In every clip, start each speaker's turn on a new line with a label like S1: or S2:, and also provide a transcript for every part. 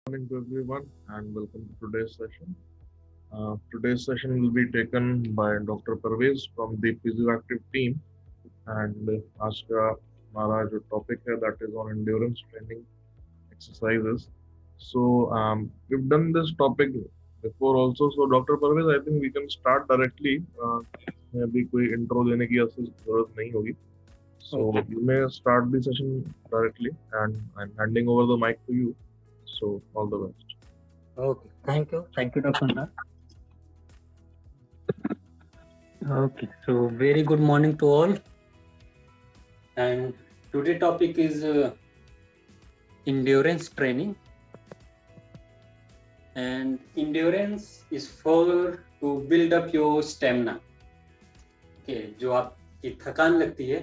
S1: Morning to everyone and welcome to today's session. Today's session will be taken by Dr. Parvez from the Physioactive team and आज का हमारा जो topic है that is on endurance training exercises. We've done this topic before also. So Dr. Parvez, I think we can start directly. इसमें अभी कोई intro देने की ऐसी जरूरत नहीं होगी. So
S2: Okay.
S1: you may start the session directly and I'm handing over the mic to you. So all the best.
S2: Okay. Thank you. Thank you, Dr. Nag. Okay. So very good morning to all. And today topic is endurance training. And endurance is for to build up your stamina. Okay. जो आपकी थकान लगती है,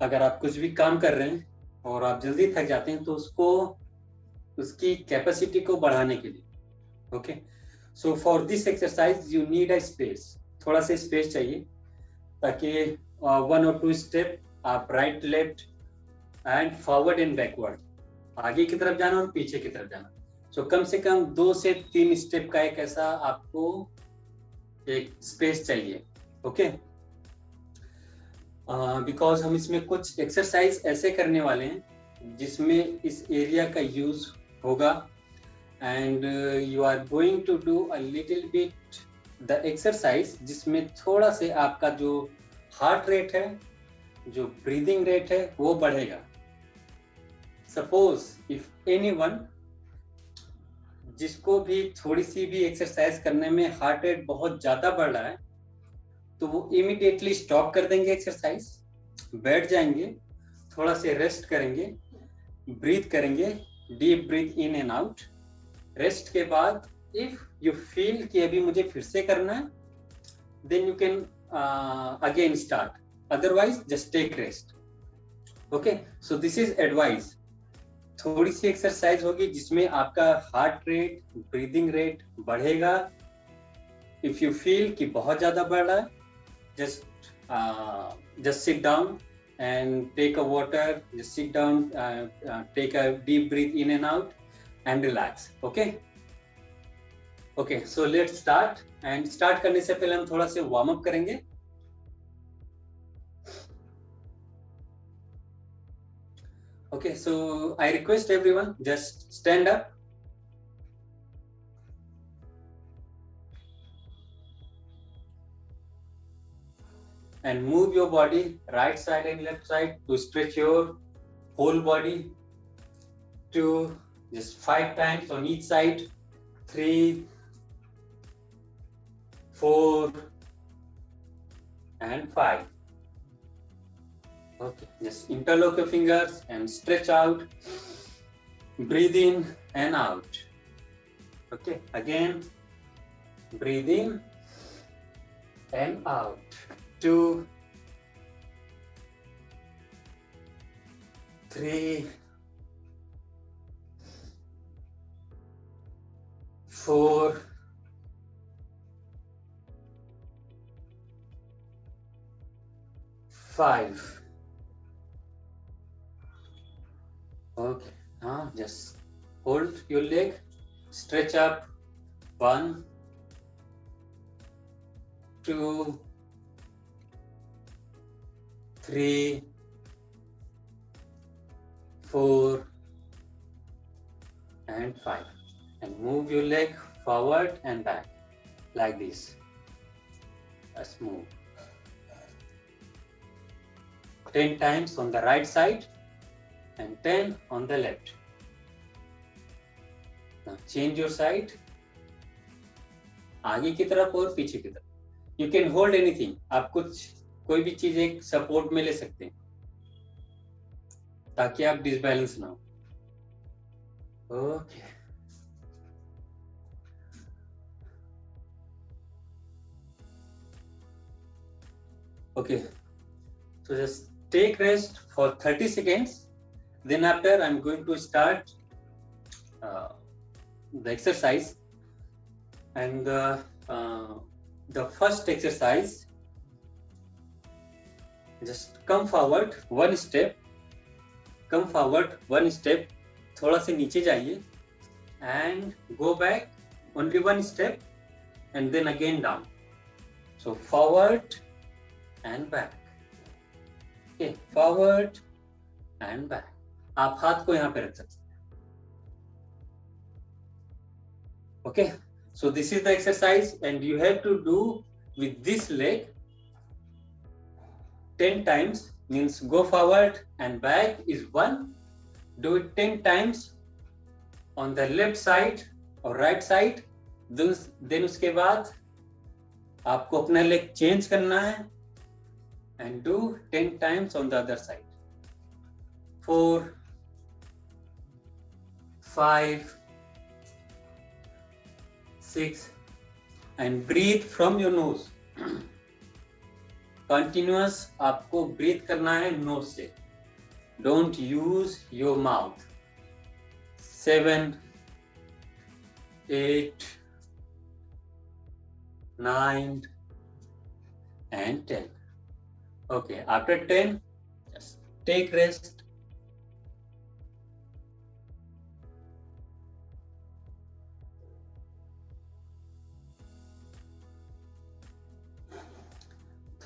S2: अगर आप कुछ भी काम कर रहे हैं और आप जल्दी थक जाते हैं तो उसकी कैपेसिटी को बढ़ाने के लिए. Okay. So for this exercise you need a space. थोड़ा सा स्पेस चाहिए ताकि 1 or 2 स्टेप आप right left and forward and backward आगे की तरफ जाना और पीछे की तरफ जाना. सो कम से कम 2 से 3 स्टेप का एक ऐसा आपको एक स्पेस चाहिए. ओके. बिकॉज हम इसमें कुछ एक्सरसाइज ऐसे करने वाले हैं जिसमें इस एरिया का यूज होगा and you are going to do a little bit the exercise जिसमें थोड़ा से आपका जो हार्ट रेट है, जो ब्रीदिंग रेट है वो बढ़ेगा. सपोज इफ एनीवन जिसको भी थोड़ी सी भी एक्सरसाइज करने में हार्ट रेट बहुत ज्यादा बढ़ रहा है तो वो इमीडिएटली स्टॉप कर देंगे एक्सरसाइज, बैठ जाएंगे, थोड़ा से रेस्ट करेंगे, ब्रीथ करेंगे, deep breath in and out. Rest के बाद इफ यू फील कि अभी मुझे फिर से करना है then you can again start, otherwise just take rest. Okay. So this is advice. थोड़ी सी एक्सरसाइज होगी जिसमें आपका हार्ट रेट, ब्रीदिंग रेट बढ़ेगा. इफ यू फील कि बहुत ज्यादा बढ़ रहा है just sit down and take a water, just sit down, take a deep breath in and out and relax. Okay, so let's start. And start करने से पहले हम थोड़ा से वार्म अप करेंगे. Okay, so I request everyone just stand up. And move your body right side and left side to stretch your whole body to just 5 times on each side. 3, 4 and 5. Okay, just interlock your fingers and stretch out. Breathe in and out. Okay, again breathe in and out. 2, 3, 4, 5. Okay, now just hold your leg, stretch up. 1, 2, 3, 4 and 5, and move your leg forward and back like this. Let's move 10 times on the right side and 10 on the left. Now change your side, आगे की तरफ और पीछे की तरफ. You can hold anything. आप कोई भी चीज एक सपोर्ट में ले सकते हैं ताकि आप डिसबैलेंस ना हो. Okay. Okay, so just take rest for 30 seconds. Then after I'm going to start the exercise. And the first exercise, just come forward 1 step, come forward 1 step, थोड़ा से नीचे जाइए and go back only one step and then again down. So forward and back. Okay, forward and back. आप हाथ को यहाँ पे रख सकते हैं. Okay, so this is the exercise and you have to do with this leg 10 times. Means go forward and back is 1. Do it 10 times on the left side or right side. Then उसके बाद आपको अपना leg change करना है and do 10 times on the other side. 4, 5, 6 and breathe from your nose. Continuous आपको breathe करना है nose से. Don't use your mouth. 7, 8, 9 and 10. Okay, after 10, just take rest.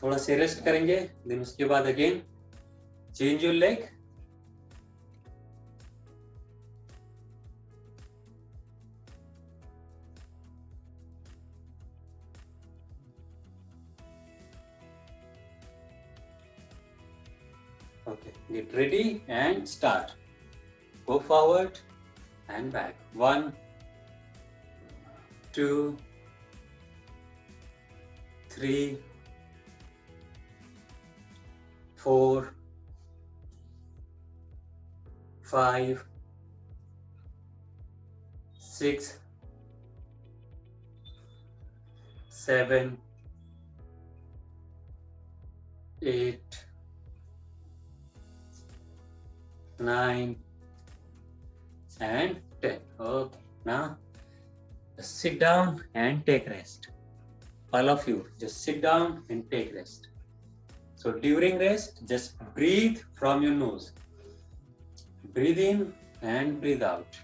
S2: थोड़ा से रेस्ट करेंगे, then उसके बाद again change your leg. Okay, get ready and start. Go forward and back. 1, 2, 3, 4, 5, 6, 7, 8, 9 and 10. Okay, now just sit down and take rest. All of you just sit down and take rest. So during rest, just breathe from your nose. Breathe in and breathe out.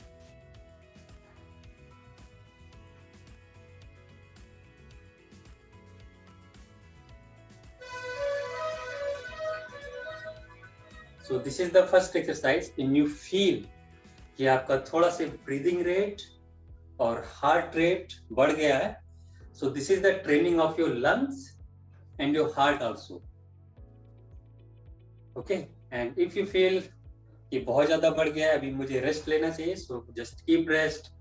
S2: So this is the first exercise and you feel कि आपका थोड़ा से breathing rate और heart rate बढ़ गया है. So this is the training of your lungs and your heart also. Okay, and if you feel कि बहुत ज़्यादा बढ़ गया है, अभी मुझे rest लेना चाहिए, so just keep rest.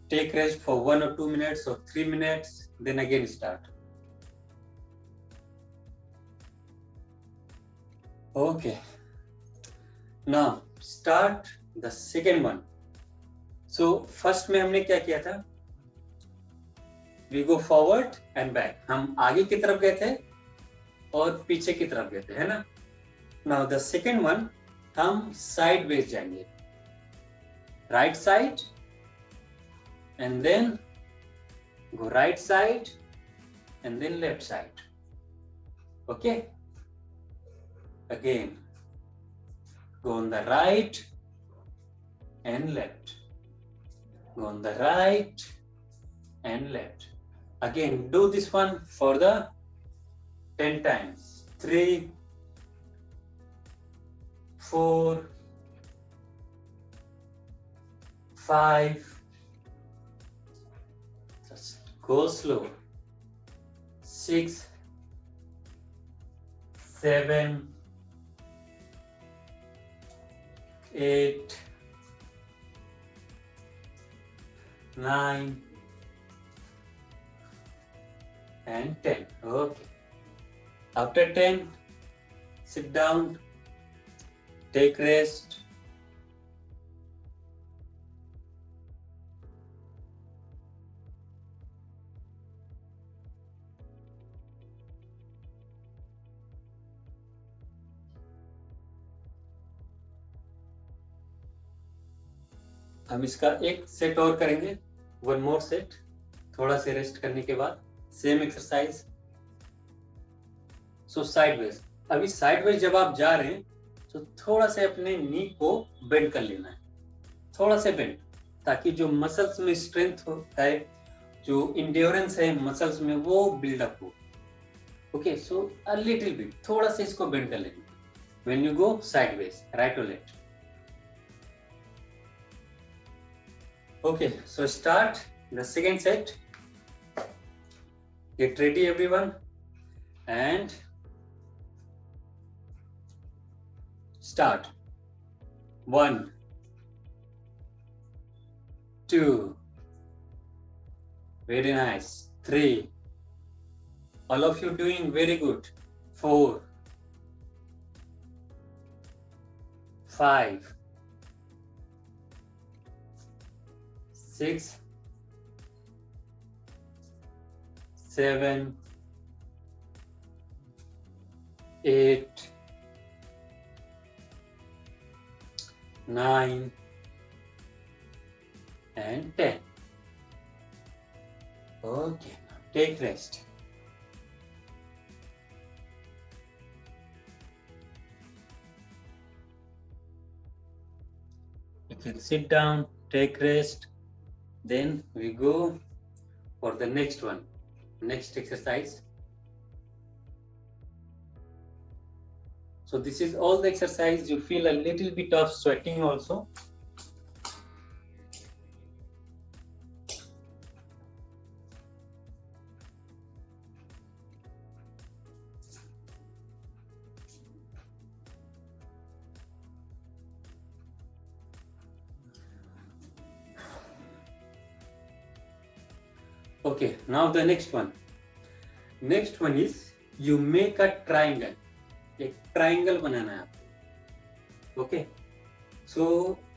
S2: Take rest for 1 or 2 minutes or 3 minutes, then again start. Okay, now start the second one. So first में हमने क्या किया था? We go forward and back. हम आगे की तरफ गए थे और पीछे की तरफ गए थे, है ना? Now the second one, हम sideways जाएंगे. Right side and then go right side and then left side. Okay? Again, go on the right and left. Go on the right and left. Again, do this one for the 10 times. 3, 4, 5. Just go slow. 6, 7, 8, 9 and 10. Okay. After 10, sit down, take rest. हम इसका एक set और करेंगे, 1 more set, थोड़ा से rest करने के बाद सेम एक्सरसाइज. सो साइडवेज. अभी साइडवेज जब आप जा रहे हैं तो थोड़ा से अपने नी को बेंड कर लेना है, थोड़ा सा बेंड, ताकि जो मसल्स में स्ट्रेंथ है, जो इंड्योरेंस है मसल्स में, वो बिल्डअप हो. Okay, so a little bit, थोड़ा सा इसको बेंड कर लेंगे. When you go sideways, right और left. Okay, so start the second set. Get ready everyone, and start. 1, 2, very nice. 3, all of you doing very good. 4, 5, 6, 7, 8, 9, and 10. Okay, now take rest. You can sit down, take rest. Then we go for the next one. Next exercise. So this is all the exercise. You feel a little bit of sweating also. Okay, now the next one. Next one is you make a triangle. एक triangle बनाना है आपको. Okay, so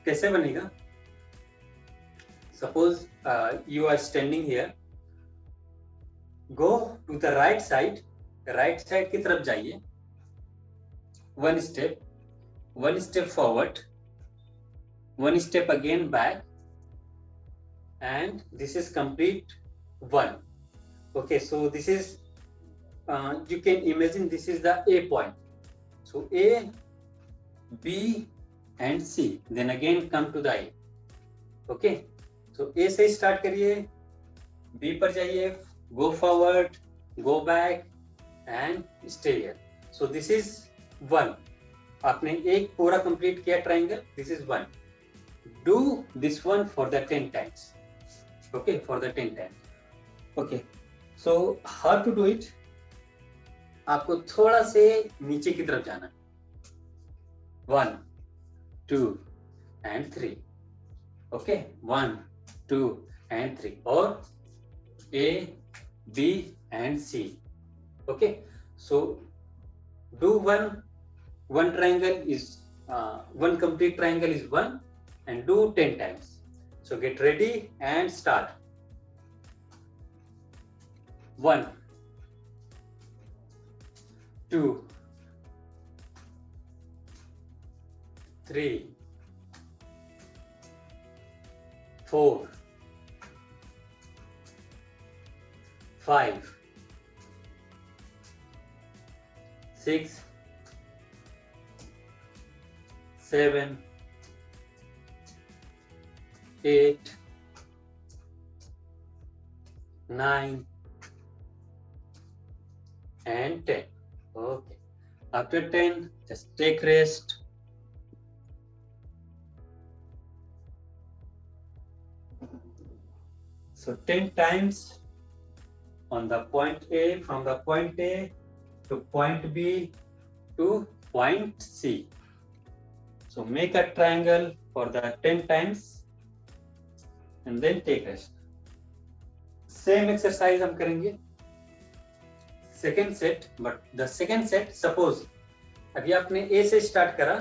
S2: कैसे बनेगा? Suppose you are standing here, go to the right side. Right side की तरफ जाइए. one step forward, one step again back, and this is complete 1. Okay, so this is you can imagine this is the A point. So A, B and C, then again come to the A. Okay, so A से start करिए, B पर जाइए, go forward, go back and stay here. So this is 1. आपने एक पूरा complete किया triangle. This is 1. Do this one for the 10 times. Okay, for the 10 times. Okay, so how to do it? आपको थोड़ा से नीचे की तरफ जाना. 1, 2 and 3. Okay, 1, 2 and 3, or A, B and C. Okay, so do one triangle is one complete triangle is 1, and do 10 times. So get ready and start. 1, 2, 3, 4, 5, 6, 7, 8, 9 and 10. Okay, after 10 just take rest. So 10 times on the point A, from the point A to point B to point C. So make a triangle for the 10 times and then take rest. Same exercise हम करेंगे second set, but the second set, suppose अभी आपने A से start करा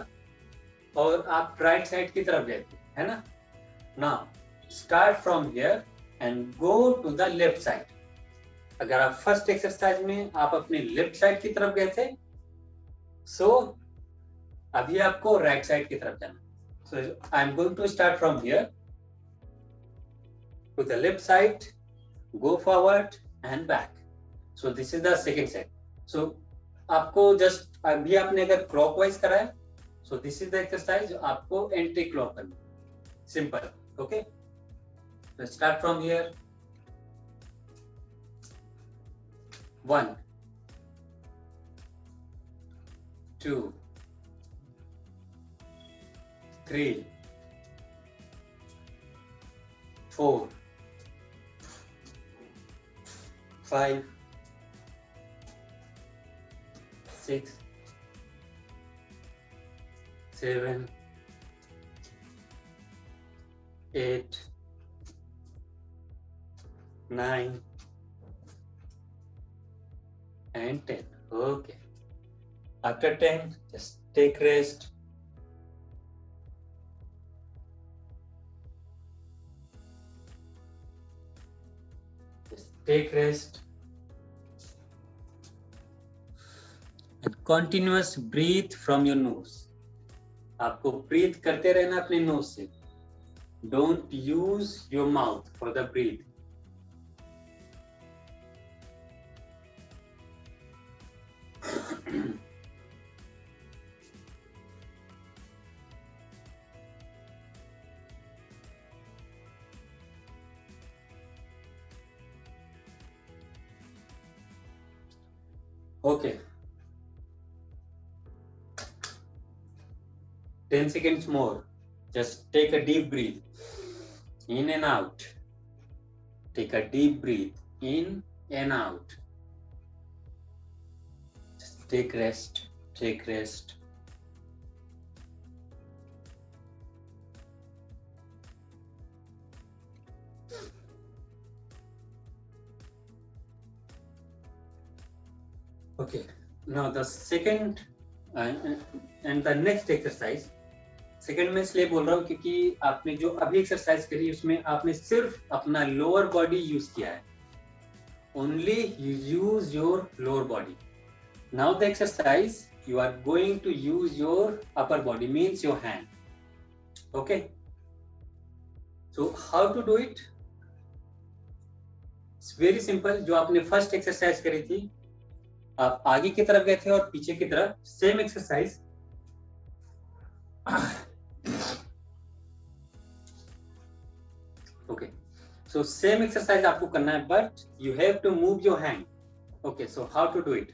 S2: और आप right side की तरफ गए थे, है ना? Now start from here and go to the left side. अगर आप first exercise में आप अपने left side की तरफ गए थे, so अभी आपको right side की तरफ जाना. So I am going to start from here to the left side, go forward and back. So this is the second set. So आपको just अभी आपने अगर clockwise करा है, so this is the exercise जो आपको anti clock करना. simple. Okay, let's start from here. 1 2 3 4 5 6 7 8 9 and 10. Okay, after 10 just take rest. Just take rest and continuous breathe from your nose. आपको breathe करते रहना अपने nose से. Don't use your mouth for the breathe. Okay. 10 seconds more. Just take a deep breath. In and out. Take a deep breath. In and out. Just take rest. Take rest. Okay. Now the second and the next exercise. Second में इसलिए बोल रहा हूँ क्योंकि आपने जो अभी exercise करी उसमें आपने सिर्फ अपना लोअर बॉडी यूज किया है. Only you use your lower body. Now the exercise you are going to use your upper body, means your hand. Okay, so how to do it? It's very simple. जो आपने first exercise करी थी, आप आगे की तरफ गए थे और पीछे की तरफ, same exercise. Okay, so same exercise आपको करना है, but you have to move your hand. Okay, so how to do it?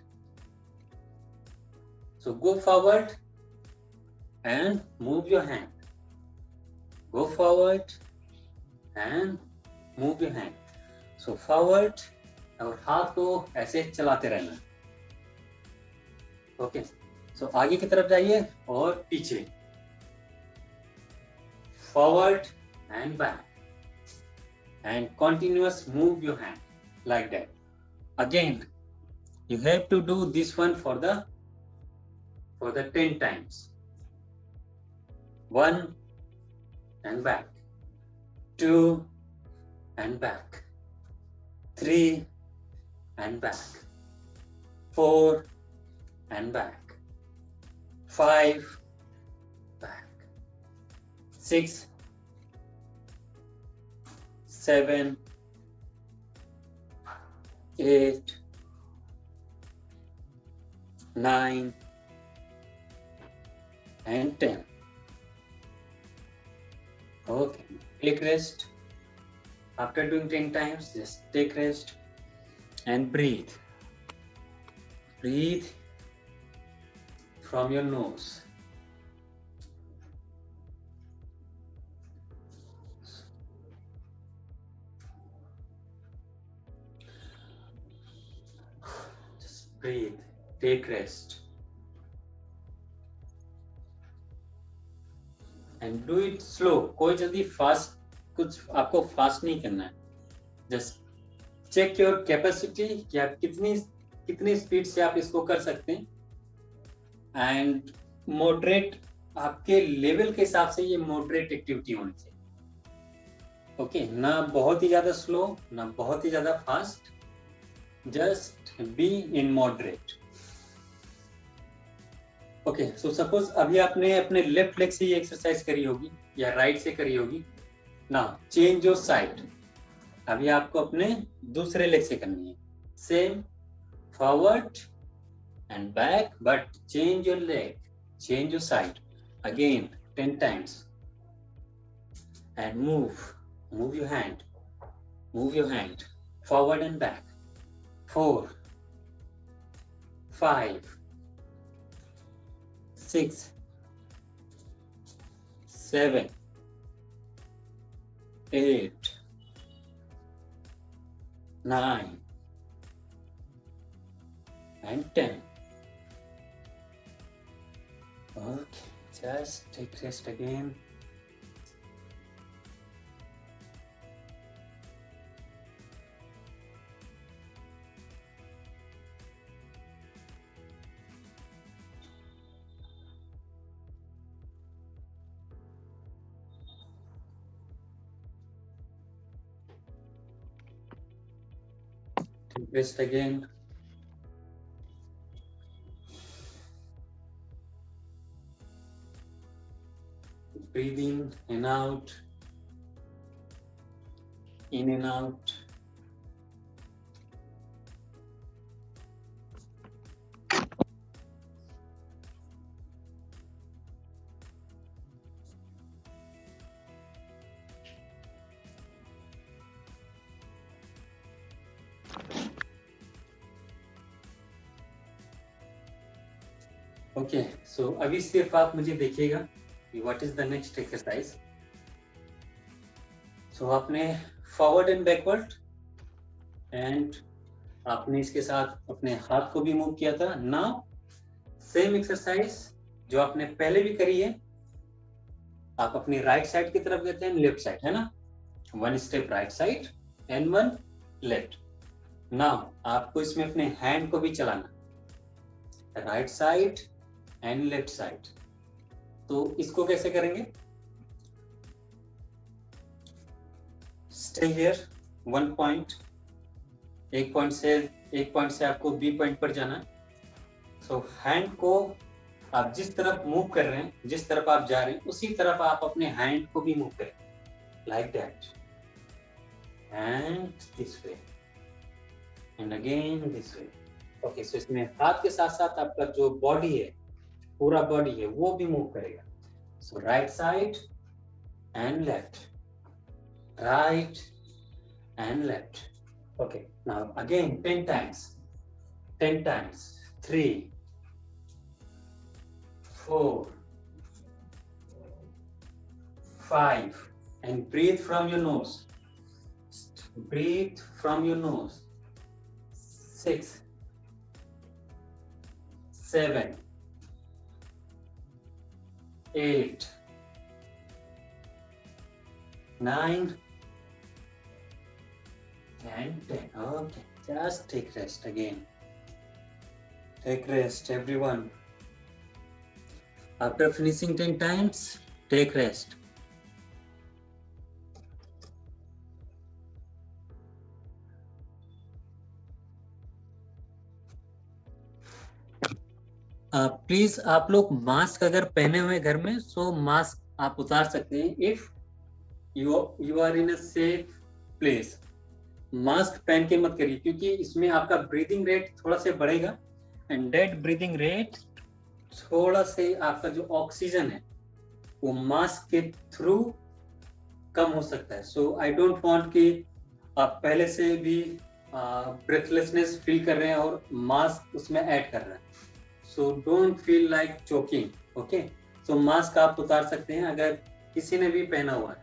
S2: So go forward and move your hand. Go forward and move your hand. So forward और हाथ को ऐसे चलाते रहना. Okay, so आगे की तरफ जाइए और पीछे. Forward and back. And continuous move your hand like that. Again, you have to do this one for the 10 times. 1 and back, 2 and back, 3 and back, 4 and back, 5 back, 6 7 8 9 and 10. Okay, take rest. After doing 10 times, just take rest and breathe. Breathe from your nose. Breathe, take rest, and do it slow. कोई जल्दी fast, कुछ आपको fast नहीं करना है. Just check your capacity कि आप कितनी स्पीड से आप इसको कर सकते हैं. एंड मॉडरेट, आपके लेवल के हिसाब से ये मॉडरेट एक्टिविटी होनी चाहिए. ओके, ना बहुत ही ज्यादा स्लो, ना बहुत ही ज्यादा fast. Just be in moderate. Okay, so suppose अभी आपने अपने लेफ्ट लेग से ये एक्सरसाइज करी होगी या राइट से करी होगी. Now change your side. अभी आपको अपने दूसरे लेग से करनी है. Same forward and back, but change your leg, change your side. Again 10 times. and move your hand, forward and back. 4, 5, 6, 7, 8, 9 and 10. Okay, just take rest again. Take rest again. Breathe in and out, in and out. Okay so अभी सिर्फ आप मुझे देखिएगा कि what is the next exercise. So आपने forward and backward and आपने इसके साथ अपने हाथ को भी मूव किया था. नाउ सेम एक्सरसाइज जो आपने पहले भी करी है, आप अपनी राइट साइड की तरफ गए थे एंड लेफ्ट साइड, है ना. 1 step right side and 1 left. Now आपको इसमें अपने हैंड को भी चलाना, right side and left side. तो इसको कैसे करेंगे? स्टे हियर, 1 पॉइंट, एक पॉइंट से आपको बी पॉइंट पर जाना. सो हैंड को आप जिस तरफ मूव कर रहे हैं, जिस तरफ आप जा रहे हैं, उसी तरफ आप अपने हैंड को भी मूव करें, like that, and this way and again this way. Okay, so इसमें हाथ के साथ साथ आपका जो बॉडी है, पूरा बॉडी है, वो भी मूव करेगा. So right side and left, right and left. Okay, now again 10 times. 3, 4, 5 and breathe from your nose. 6, 7, 8, 9 and 10. Okay, just take rest again. Take rest, everyone. After finishing 10 times, take rest. Please आप लोग mask अगर पहने हुए घर में, सो mask आप उतार सकते हैं. If you are in a safe place, mask पहन के मत करिए, क्योंकि इसमें आपका ब्रीदिंग रेट थोड़ा से बढ़ेगा एंड डेड ब्रीदिंग रेट थोड़ा से आपका जो ऑक्सीजन है वो मास्क के थ्रू कम हो सकता है. सो आई डोंट वांट कि आप पहले से भी ब्रेथलेसनेस फील कर रहे हैं और मास्क उसमें ऐड कर रहे हैं. So don't feel like choking, okay? So mask आप उतार सकते हैं अगर किसी ने भी पहना हुआ है.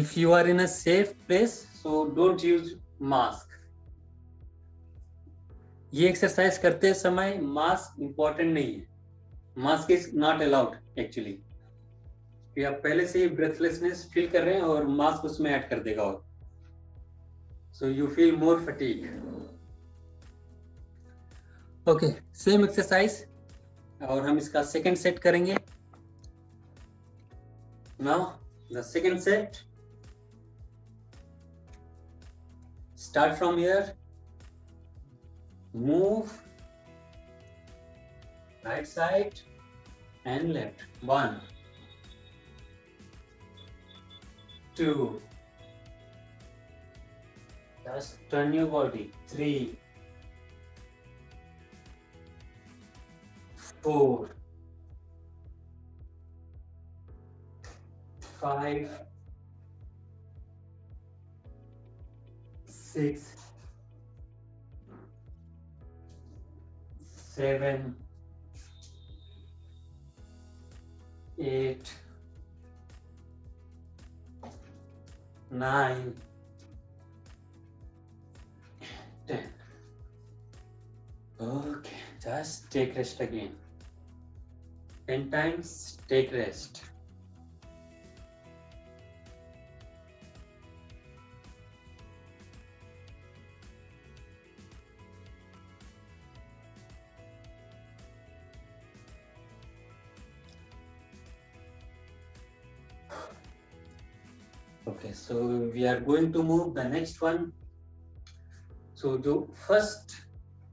S2: If you are in a safe place, so don't use mask. ये एक्सरसाइज करते समय मास्क इंपॉर्टेंट नहीं है. Mask is not allowed actually. कि आप पहले से ही ब्रेथलेसनेस फील कर रहे हैं और मास्क उसमें ऐड कर देगा और so you feel more fatigue. Okay, same exercise और हम इसका सेकंड सेट करेंगे. Now the second set, start from here, move right side and left. 1, 2, just turn your body. 3, 4, 5, 6, 7, 8, 9, 10. Okay, just take rest again. 10 times, take rest. Okay, so we are going to move the next one. So जो first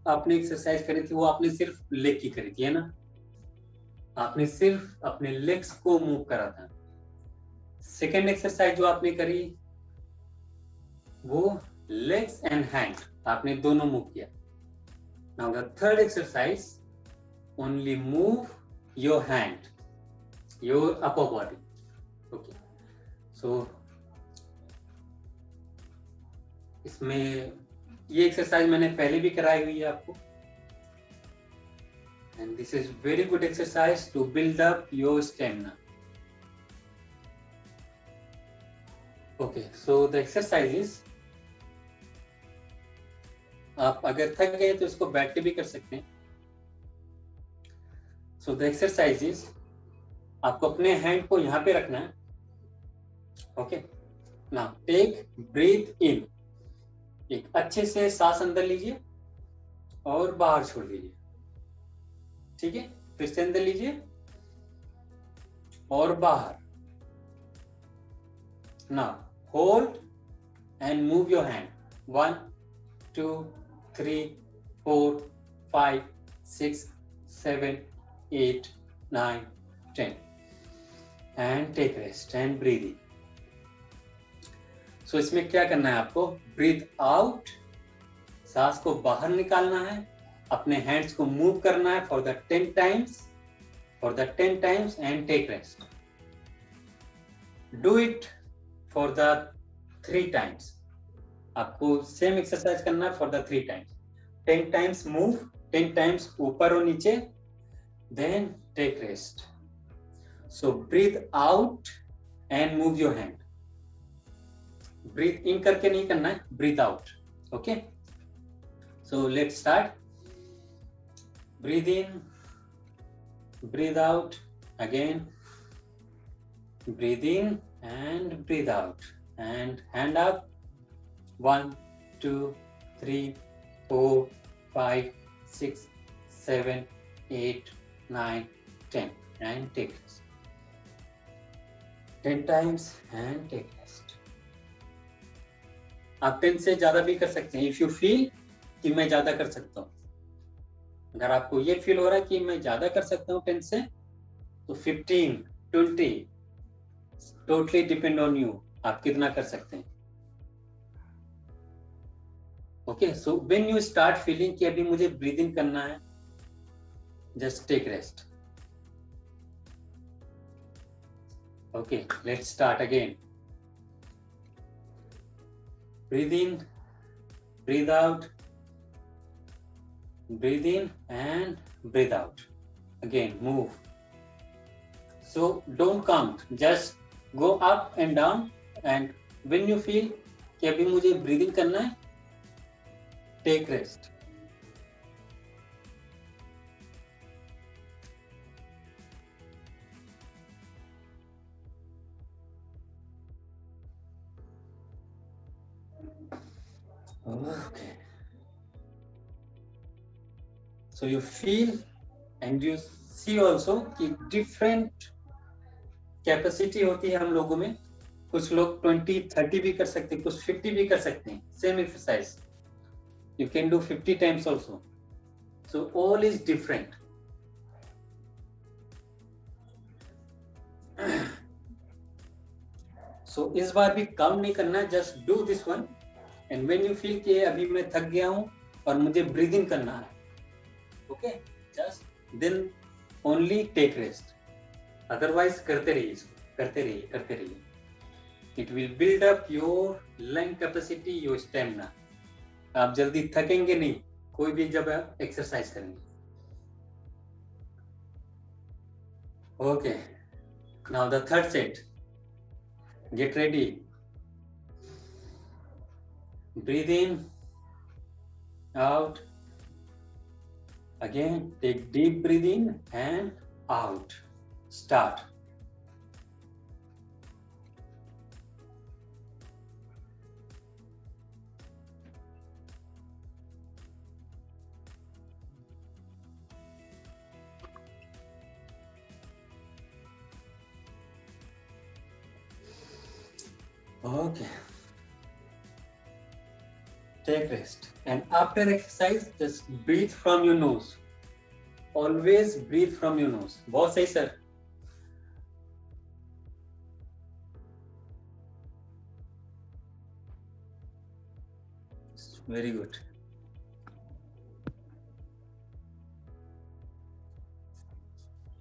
S2: आपने exercise करी थी वो आपने सिर्फ leg की करी थी, है ना? आपने सिर्फ अपने लेग्स को मूव करा था. सेकेंड एक्सरसाइज जो आपने करी वो लेग्स एंड हैंड आपने दोनों मूव किया. Now the third exercise only move your hand, your upper body. Okay, so इसमें ये एक्सरसाइज मैंने पहले भी कराई हुई है आपको. And this is very good exercise to build up your stamina. Okay, so the exercise is, आप अगर थक गए तो इसको बैठ के भी कर सकते हैं. सो द एक्सरसाइज इज, आपको अपने हैंड को यहां पे रखना है. ओके, नाउ टेक ब्रीथ इन. एक अच्छे से सांस अंदर लीजिए और बाहर छोड़ दीजिए. ठीक है, फिर से अंदर लीजिए और बाहर. Now hold and move your hand. 1, 2, 3, 4, 5, 6, 7, 8, 9, 10 and take rest and breathe in. So इसमें क्या करना है आपको? ब्रीथ आउट, सांस को बाहर निकालना है, अपने हैंड्स को मूव करना है for the 10 times and take rest. Do it for the 3 times. आपको सेम एक्सरसाइज करना है for the 3 times. 10 times move, 10 times ऊपर और नीचे, then take rest. So breathe out and move your hand. Breathe in करके नहीं करना है, breathe out. Okay, so let's start. Breathe in, breathe out again, breathe in and breathe out and hand up. 1, 2, 3, 4, 5, 6, 7, 8, 9, 10 and take rest. 10 times and take rest. आप 10 से ज्यादा भी कर सकते हैं. इफ यू फील कि मैं ज्यादा कर सकता हूँ, अगर आपको ये फील हो रहा है कि मैं ज्यादा कर सकता हूँ 10 से, तो 15, 20, टोटली डिपेंड ऑन यू, आप कितना कर सकते हैं. Okay, so when you start feeling कि अभी मुझे ब्रीदिंग करना है, just take rest. Okay, let's start again. Breathe in, breathe out, breathe in and breathe out. Again, move. So don't count, just go up and down, and when you feel कि अभी मुझे breathing करना है, take rest. Okay. So you feel and you see also कि different capacity होती है हम लोगों में. कुछ लोग 20, 30 भी कर सकते हैं, कुछ 50 भी कर सकते हैं. Same exercise you can do 50 times also. So all is different. So इस बार भी काउंट नहीं करना है, just do this one. And when you feel कि अभी मैं थक गया हूँ और मुझे ब्रीदिंग करना है, okay, just then only take rest. Otherwise करते रहिए इसको. करते रहिए, करते रहिए. It will build up your lung capacity, your stamina. आप जल्दी थकेंगे नहीं कोई भी जब आप एक्सरसाइज करेंगे. Okay, now the third set. Get ready. Breathe in, out. Again, take deep breath in and out. Start. Okay. Take rest. And after exercise, just breathe from your nose. Always breathe from your nose. बहुत सही sir. Very good.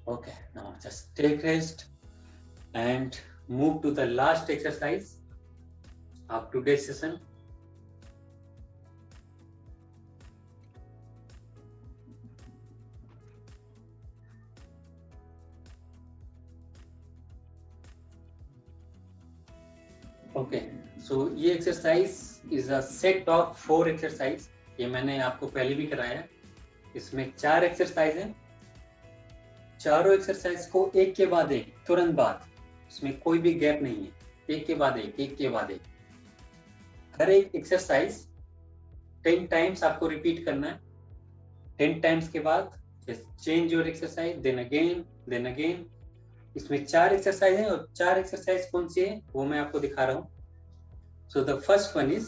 S2: Okay, now just take rest and move to the last exercise of today's session. Okay so ये exercise is a set of 4 exercise. ये मैंने आपको पहले भी कराया है. इसमें 4 एक्सरसाइज हैं. चारों एक्सरसाइज को एक के बाद एक, तुरंत बाद, इसमें कोई भी गैप नहीं है. एक के बाद एक, एक के बाद एक. हर एक एक्सरसाइज 10 टाइम्स आपको रिपीट करना है. 10 टाइम्स के बाद change your exercise, then again, then again. इसमें 4 एक्सरसाइज हैं और 4 एक्सरसाइज कौन सी है वो मैं आपको दिखा रहा हूँ. So the first one is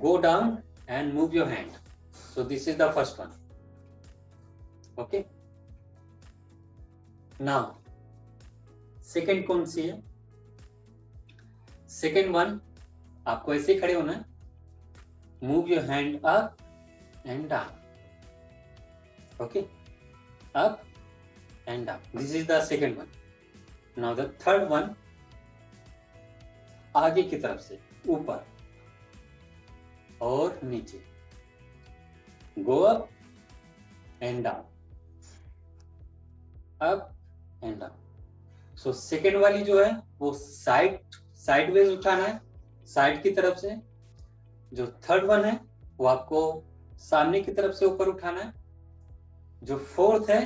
S2: go down and move your hand. So this is the first one. Okay, now second कौन सी है? सेकेंड वन आपको ऐसे खड़े होना है. Move your hand up and down. Okay, up and down. This is the second one. Now the third one, आगे की तरफ से ऊपर और नीचे. Go up and down, up and down. So second वाली जो है वो साइडवेज उठाना है, साइड की तरफ से. जो थर्ड वन है वो आपको सामने की तरफ से ऊपर उठाना है. जो फोर्थ है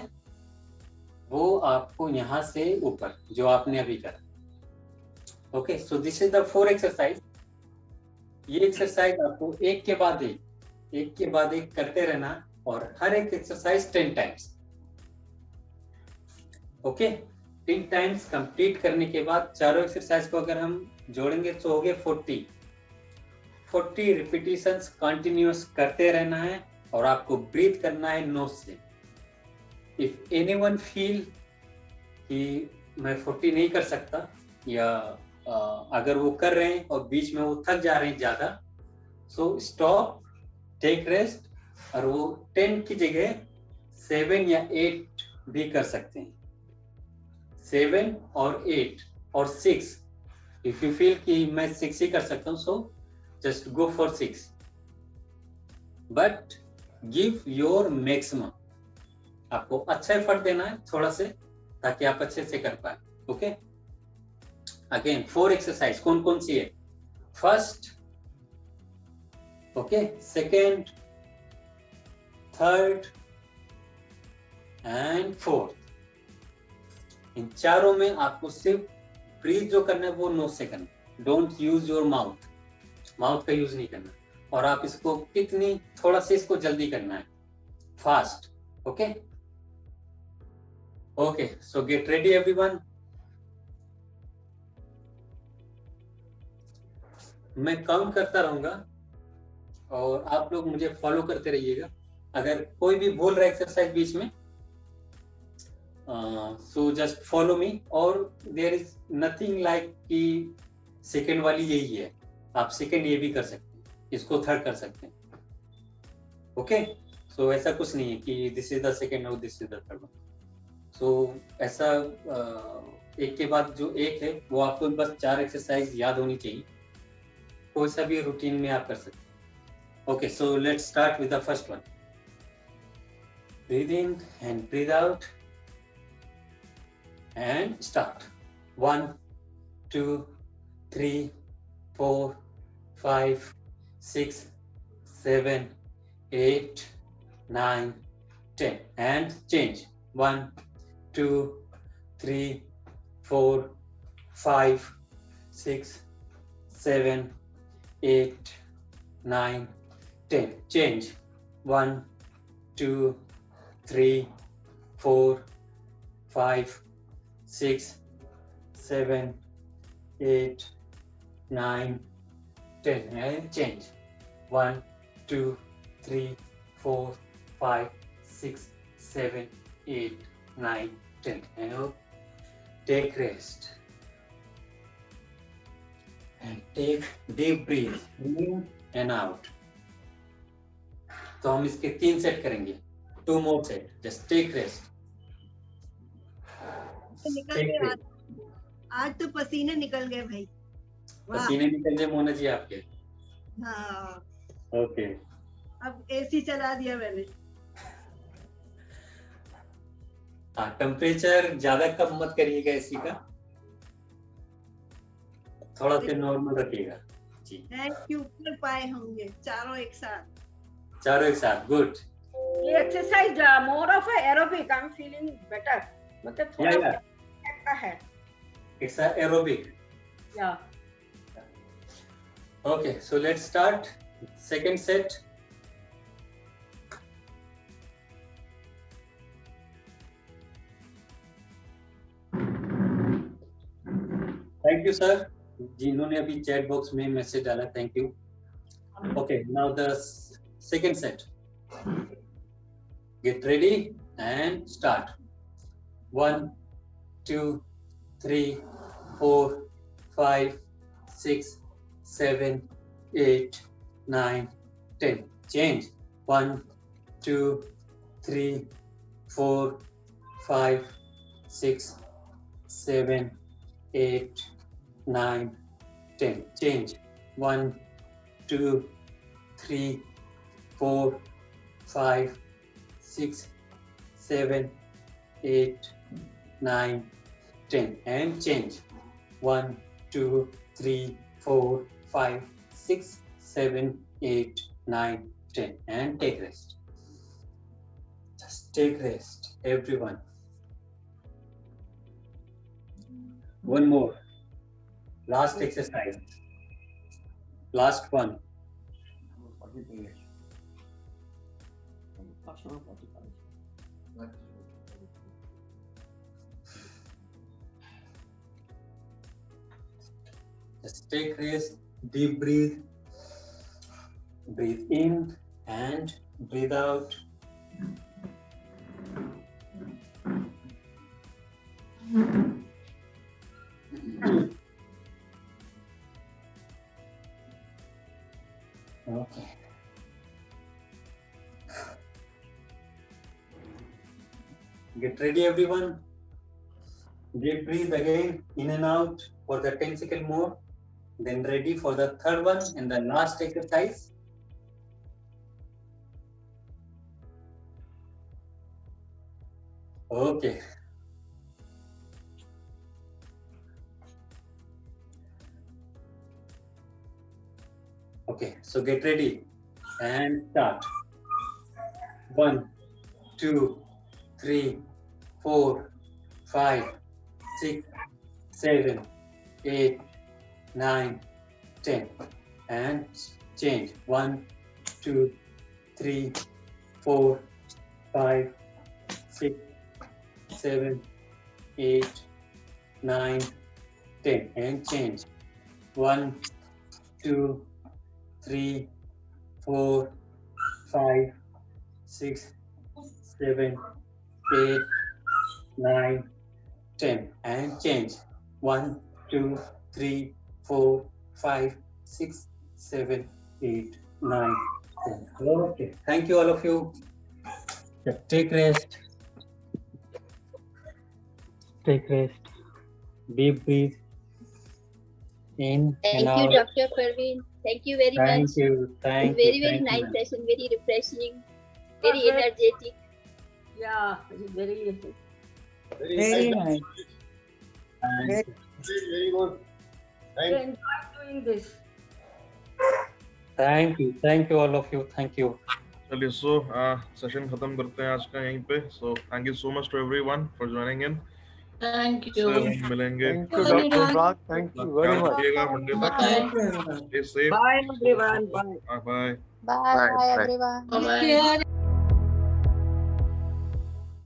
S2: वो आपको यहां से ऊपर, जो आपने अभी करा. Okay, so this is the 4 exercise. ये एक्सरसाइज आपको एक के बाद एक करते रहना और हर एक exercise 10 times. Okay, 10 times complete करने के बाद चारों एक्सरसाइज को अगर हम जोड़ेंगे तो हो गए 40 रिपीटिशंस कंटिन्यूअस करते रहना है और आपको ब्रीथ करना है नोज से. If anyone feel कि मैं 40 नहीं कर सकता या अगर वो कर रहे हैं और बीच में वो थक जा रहे हैं ज्यादा, सो स्टॉप, टेक रेस्ट और वो 10 की जगह 7 या 8 भी कर सकते हैं. 7 और 8 और 6. इफ यू फील कि मैं 6 ही कर सकता हूँ, so just go for 6. But give your maximum. आपको अच्छा एफर्ट देना है थोड़ा से, ताकि आप अच्छे से कर पाए. ओके, अगेन 4 एक्सरसाइज कौन कौन सी है? First, okay, second, third and fourth. इन चारों में आपको सिर्फ ब्रीथ जो करना है वो नोज से करना है. डोंट यूज योर माउथ का यूज नहीं करना. और आप इसको थोड़ा से इसको जल्दी करना है, fast. Okay, Okay, so get ready everyone. मैं काउंट करता रहूंगा और आप लोग मुझे फॉलो करते रहिएगा. अगर कोई भी बोल रहा है एक्सरसाइज बीच में, सो जस्ट फॉलो मी. और देयर इज नथिंग लाइक कि सेकेंड वाली यही है. आप सेकेंड ये भी कर सकते हैं, इसको थर्ड कर सकते हैं. ओके, सो ऐसा कुछ नहीं है कि दिस इज द सेकेंड और this is the third one. So ऐसा एक के बाद जो एक है वो आपको बस 4 एक्सरसाइज याद होनी चाहिए, कोई सा भी रूटीन में आप कर सकते हैं। Okay, so let's start with the first one. Breathe in and breathe out and start. 1 2 3 4 5 6 7 8 9 10 and change। 1 2 3 4 5 6 7 8 9 10 change। 1 2 3 4 5 6 7 8 9 10 and change। 1 2 3 4 5 6 7 8 9 10 and take rest and take deep breath in and out। तो हम इसके 3 set करेंगे, 2 more set, just take rest।
S3: निकल गए आज तो पसीने निकल गए भाई।
S2: पसीने निकल गए मोना जी आपके?
S3: हाँ,
S2: ओके।
S3: अब एसी चला दिया मैंने।
S2: हाँ, टेम्परेचर ज्यादा कम मत करिएगा एसी का, थोड़ा सा नॉर्मल रखिएगा जी।
S3: थैंक यू, कर पाए होंगे चारों एक साथ।
S2: चारों एक साथ, गुड।
S4: ये exercise more of aerobic, I am feeling better, मतलब थोड़ा का है।
S2: इट्स एरोबिक,
S4: या
S2: okay. So let's start second set. Thank you sir, जिन्होंने अभी चैट बॉक्स में मैसेज डाला, thank you. Okay, now the second set. Get ready and start. 1 2 3 4 5 6 7 8 9 10 change। 1 2 3 4 5 6 7 8 9 10 change। 1 2 3 4 5 6 7 8 9 10 and change। 1 2 3 4 5 6 7 8 9 10 and take rest। Just take rest, everyone। One more, last exercise, last one। Just take rest, deep breathe, breathe in and breathe out। Okay. Get ready, everyone. Deep breathe again, in and out for the 10-second more. Then ready for the third one and the last exercise. Okay. Okay, so get ready and start. 1 2 3 4 5 6 7 8 9 10 and change। 1 2 3 4 5 6 7 8 9 10 and change। 1 2 3 4 5 6 7 8 9 10 and change। 1 2 3 4 5 6 7 8 9 10 Okay, thank you all of you. Take rest. take rest. Deep breathe in
S5: Thank
S2: and
S5: you,
S2: out.
S5: Dr. Parveen. Thank you very much.
S2: Thank you. Thank
S5: Very,
S2: you.
S5: very
S2: Thank you,
S5: nice
S2: ma'am.
S5: session, very refreshing, very
S4: Perfect.
S5: energetic.
S4: Yeah, very.
S6: Very nice.
S2: Thank you.
S7: Very good.
S4: I enjoy doing this.
S2: Thank you. Thank you, all of you. Thank you.
S1: चलिए सो session खत्म करते हैं आज का यहीं पे. So thank you so much to everyone for joining in.
S6: Thank
S1: से
S6: you.
S1: हम मिलेंगे.
S7: Thank you, Dr. Parag. Thank you very
S1: ख्याल
S7: much.
S1: रखिएगा मंडे तक.
S6: Thank you, everyone.
S1: Stay safe.
S4: Bye, everyone. Bye.
S1: Bye bye.
S5: Bye,
S7: Bye.
S5: everyone.
S6: Bye-bye.